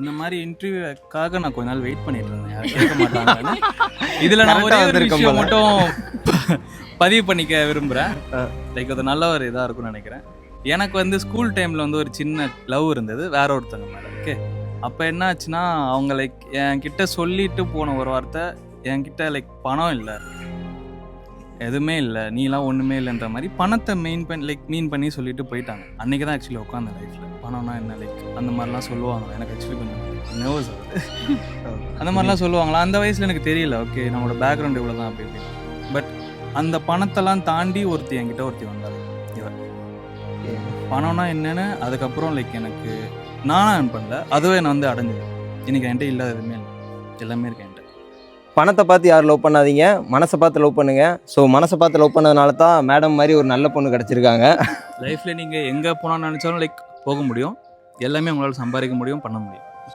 இந்த மாதிரி இன்டர்வியூக்காக நான் கொஞ்ச நாள் வெயிட் பண்ணிட்டு இருந்தேன், யாரும் கேட்க மாட்டாங்கன்னு. இதில் நான் ஒரே ஒரு விஷயம் மட்டும் பதிவு பண்ணிக்க விரும்புகிறேன். லைக் அது நல்ல ஒரு இதாக இருக்கும்னு நினைக்கிறேன். எனக்கு வந்து ஸ்கூல் டைமில் வந்து ஒரு சின்ன லவ் இருந்தது வேற ஒருத்தங்க மேடம். ஓகே, அப்போ என்ன ஆச்சுன்னா அவங்க லைக் என்கிட்ட சொல்லிட்டு போன ஒரு வார்த்தை, என்கிட்ட லைக் பணம் இல்லை, எதுவுமே இல்லை, நீலாம் ஒன்றுமே இல்லைன்ற மாதிரி பணத்தை மீன் பண்ணி சொல்லிட்டு போயிட்டாங்க. அன்றைக்கி தான் ஆக்சுவலி உட்காந்த லைஃப்பில் பணம்னா என்ன லைக் அந்த மாதிரிலாம் சொல்லுவாங்க. எனக்கு ஆக்சுவலி கொஞ்சம் நர்வஸ் ஆகுது. அந்த மாதிரிலாம் சொல்லுவாங்களா அந்த வயசில் எனக்கு தெரியல. ஓகே, நம்மளோட பேக்ரவுண்ட் இவ்வளோ தான் அப்படி இப்படி. பட் அந்த பணத்தெல்லாம் தாண்டி என்கிட்ட ஒருத்தி வந்தாள். இவன் பணம்னா என்னன்னு அதுக்கப்புறம் லைக் எனக்கு நானும் earn பண்ணல, அதுவே நான் வந்து அடைஞ்சது. இன்னைக்கு என்கிட்ட இல்லாத எதுவுமே இல்லை, எல்லாமே இருக்கு என்கிட்ட. பணத்தை பார்த்து யாரும் லவ் பண்ணாதீங்க, மனசை பார்த்து லவ் பண்ணுங்க. ஸோ மனசை பார்த்து லவ் பண்ணதுனால தான் மேடம் மாதிரி ஒரு நல்ல பொண்ணு கிடச்சிருக்காங்க. லைஃப்பில் நீங்கள் எங்கே போனான்னு நினச்சாலும் லைக் போக முடியும், எல்லாமே உங்களால் சம்பாதிக்க முடியும், பண்ண முடியும்.